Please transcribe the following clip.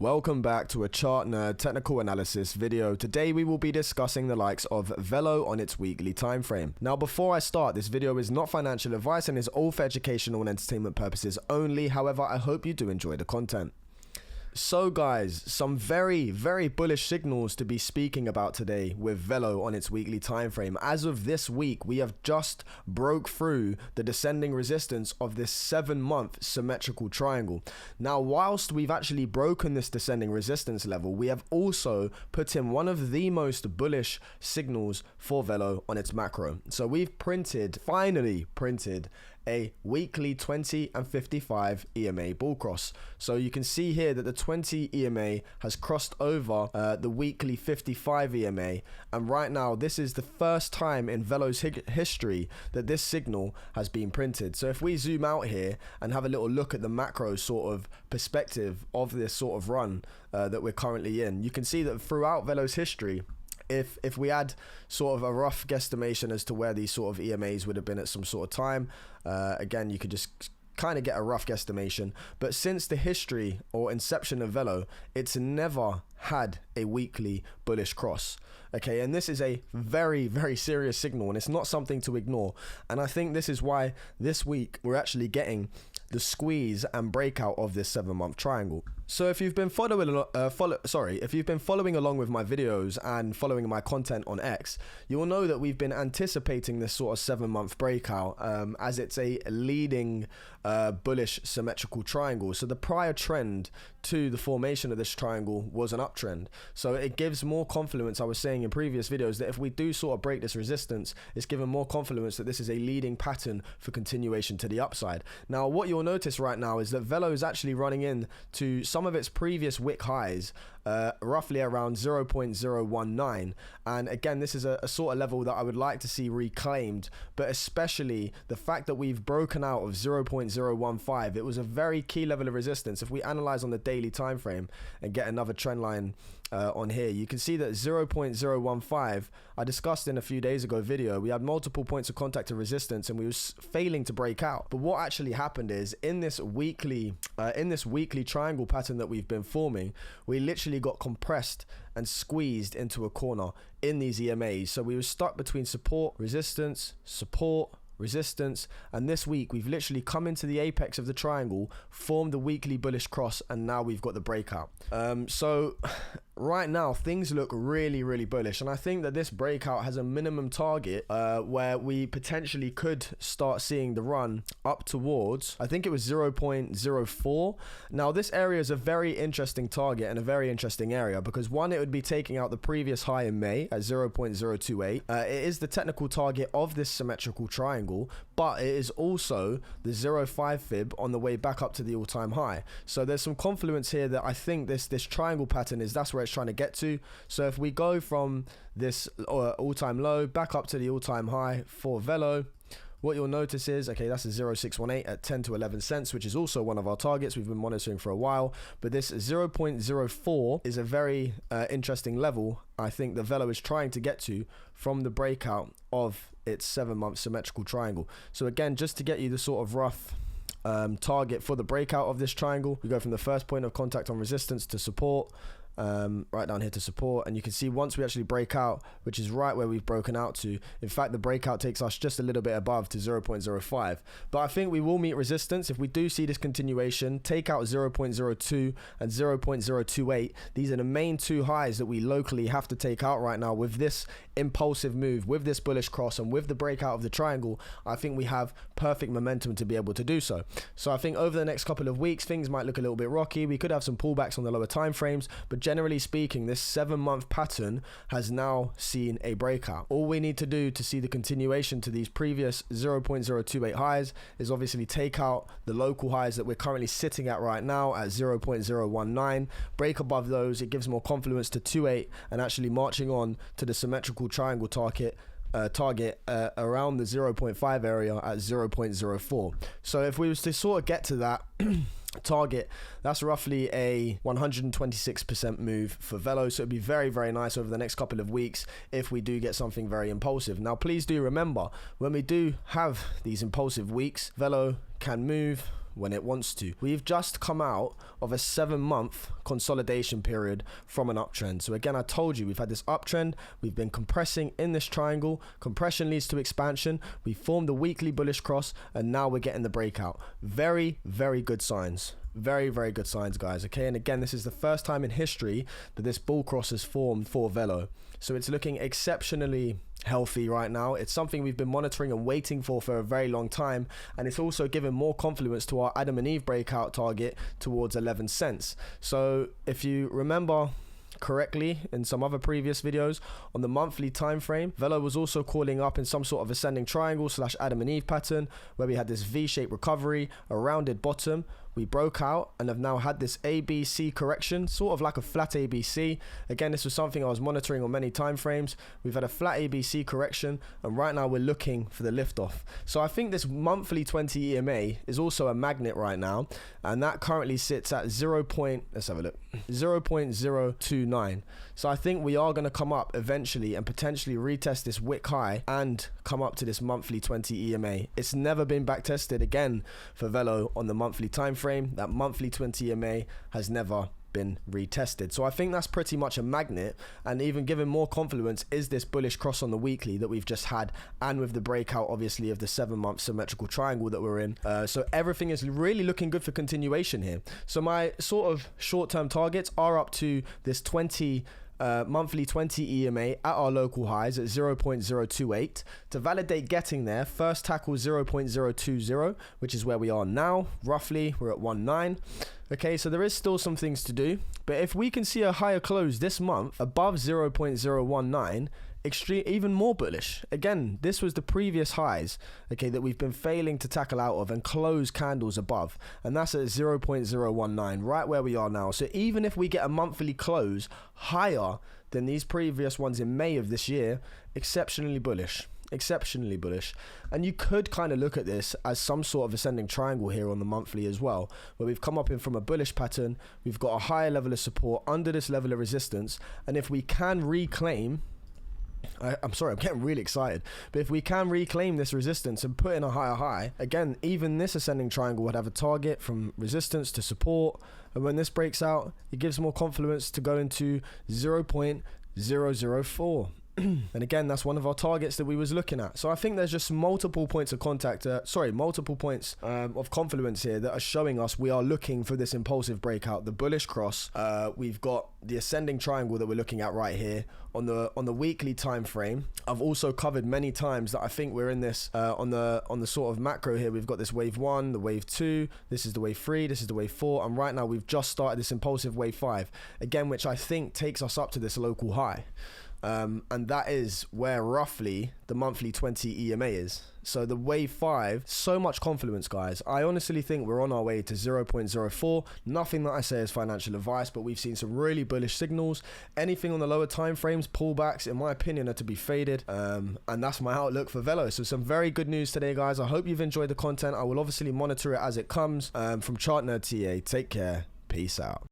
Welcome back to a chart nerd technical analysis video. Today we will be discussing the likes of VELO on its weekly time frame. Now before I start, this video is not financial advice and is all for educational and entertainment purposes only. However, I hope you do enjoy the content. So guys, some very bullish signals to be speaking about today with VELO on its weekly time frame. As of this week, we have just broke through the descending resistance of this 7-month symmetrical triangle. Now, whilst we've actually broken this descending resistance level, we have also put in one of the most bullish signals for VELO on its macro. So we've finally printed a weekly 20 and 55 EMA bull cross. So you can see here that the 20 EMA has crossed over the weekly 55 EMA, and right now this is the first time in VELO's history that this signal has been printed. So if we zoom out here and have a little look at the macro sort of perspective of this sort of run that we're currently in, you can see that throughout VELO's history, if we had sort of a rough guesstimation as to where these sort of EMAs would have been at some sort of time, again, you could just kind of get a rough guesstimation. But since the history or inception of VELO, it's never had a weekly bullish cross. Okay, and this is a very serious signal, and it's not something to ignore. And I think this is why this week we're actually getting the squeeze and breakout of this 7-month triangle. So if you've been following along with my videos and following my content on X, you will know that we've been anticipating this sort of 7-month breakout as it's a leading bullish symmetrical triangle. So the prior trend to the formation of this triangle was an uptrend. So it gives more confidence, I was saying in previous videos, that if we do sort of break this resistance, it's given more confidence that this is a leading pattern for continuation to the upside. Now what you'll notice right now is that VELO is actually running in to some of its previous wick highs, roughly around 0.019, and again, this is a sort of level that I would like to see reclaimed, but especially the fact that we've broken out of 0.015. It was a very key level of resistance. If we analyze on the daily time frame and get another trend line on here, you can see that 0.015, I discussed in a few days ago video, we had multiple points of contact of resistance and we was failing to break out. But what actually happened is in this weekly triangle pattern that we've been forming, we literally got compressed and squeezed into a corner in these EMAs. So we were stuck between support, resistance, and this week we've literally come into the apex of the triangle, formed the weekly bullish cross, and now we've got the breakout. So right now things look really bullish, and I think that this breakout has a minimum target where we potentially could start seeing the run up towards, I think it was 0.04. Now this area is a very interesting target and a very interesting area because one, it would be taking out the previous high in May at 0.028. It is the technical target of this symmetrical triangle, but it is also the 0.5 fib on the way back up to the all-time high. So there's some confluence here that I think this triangle pattern that's where it's trying to get to. So if we go from this all-time low back up to the all-time high for VELO, what you'll notice is, okay, that's a 0.618 at 10 to 11 cents, which is also one of our targets we've been monitoring for a while. But this 0.04 is a very interesting level I think the VELO is trying to get to from the breakout of its 7-month symmetrical triangle. So again, just to get you the sort of rough target for the breakout of this triangle, we go from the first point of contact on resistance to support, right down here to support, and you can see once we actually break out, which is right where we've broken out to, in fact the breakout takes us just a little bit above to 0.05. But I think we will meet resistance if we do see this continuation, take out 0.02 and 0.028. These are the main two highs that we locally have to take out right now. With this impulsive move, with this bullish cross, and with the breakout of the triangle, I think we have perfect momentum to be able to do so. So I think over the next couple of weeks things might look a little bit rocky. We could have some pullbacks on the lower time frames, but generally speaking, this 7-month pattern has now seen a breakout. All we need to do to see the continuation to these previous 0.028 highs is obviously take out the local highs that we're currently sitting at right now at 0.019, break above those, it gives more confluence to 2.8 and actually marching on to the symmetrical triangle target around the 0.5 area at 0.04. So if we was to sort of get to that target, that's roughly a 126% move for VELO. So it'd be very nice over the next couple of weeks if we do get something very impulsive. Now please do remember, when we do have these impulsive weeks, VELO can move when it wants to. We've just come out of a 7-month consolidation period from an uptrend. So again, I told you we've had this uptrend, we've been compressing in this triangle, compression leads to expansion, we formed the weekly bullish cross, and now we're getting the breakout. Very, very good signs. Very, very good signs, guys. Okay, and again, this is the first time in history that this bull cross has formed for VELO. So it's looking exceptionally healthy right now. It's something we've been monitoring and waiting for a very long time, and it's also given more confidence to our Adam and Eve breakout target towards 11 cents. So if you remember correctly in some other previous videos, on the monthly time frame, VELO was also calling up in some sort of ascending triangle / Adam and Eve pattern where we had this V-shaped recovery, a rounded bottom. We broke out and have now had this ABC correction, sort of like a flat ABC. Again, this was something I was monitoring on many time frames. We've had a flat ABC correction, and right now we're looking for the liftoff. So I think this monthly 20 EMA is also a magnet right now, and that currently sits at 0.029. So I think we are going to come up eventually and potentially retest this wick high and come up to this monthly 20 EMA. It's never been back tested again for VELO on the monthly time frame. That monthly 20 EMA has never been retested. So I think that's pretty much a magnet, and even given more confluence is this bullish cross on the weekly that we've just had, and with the breakout obviously of the 7-month symmetrical triangle that we're in. So everything is really looking good for continuation here. So my sort of short-term targets are up to this monthly 20 EMA at our local highs at 0.028. To validate getting there, first tackle 0.020, which is where we are now. Roughly, we're at 1.9. Okay, so there is still some things to do, but if we can see a higher close this month above 0.019, even more bullish. Again, this was the previous highs, okay, that we've been failing to tackle out of and close candles above, and that's at 0.019, right where we are now. So even if we get a monthly close higher than these previous ones in May of this year, exceptionally bullish. Exceptionally bullish. And you could kind of look at this as some sort of ascending triangle here on the monthly as well, where we've come up in from a bullish pattern, we've got a higher level of support under this level of resistance, and if we can reclaim, I'm sorry, I'm getting really excited, but if we can reclaim this resistance and put in a higher high, again, even this ascending triangle would have a target from resistance to support, and when this breaks out, it gives more confluence to go into 0.004. And again, that's one of our targets that we was looking at. So I think there's just multiple points of contact, multiple points of confluence here that are showing us we are looking for this impulsive breakout, the bullish cross. We've got the ascending triangle that we're looking at right here on the weekly time frame. I've also covered many times that I think we're in this on the sort of macro here. We've got this wave 1, the wave 2, this is the wave 3, this is the wave 4, and right now we've just started this impulsive wave 5 again, which I think takes us up to this local high. And that is where roughly the monthly 20 EMA is. So the wave 5, so much confluence, guys. I honestly think we're on our way to 0.04. Nothing that I say is financial advice, but we've seen some really bullish signals. Anything on the lower time frames, pullbacks, in my opinion, are to be faded. And that's my outlook for VELO. So some very good news today, guys. I hope you've enjoyed the content. I will obviously monitor it as it comes. From Chart Nerd TA, take care. Peace out.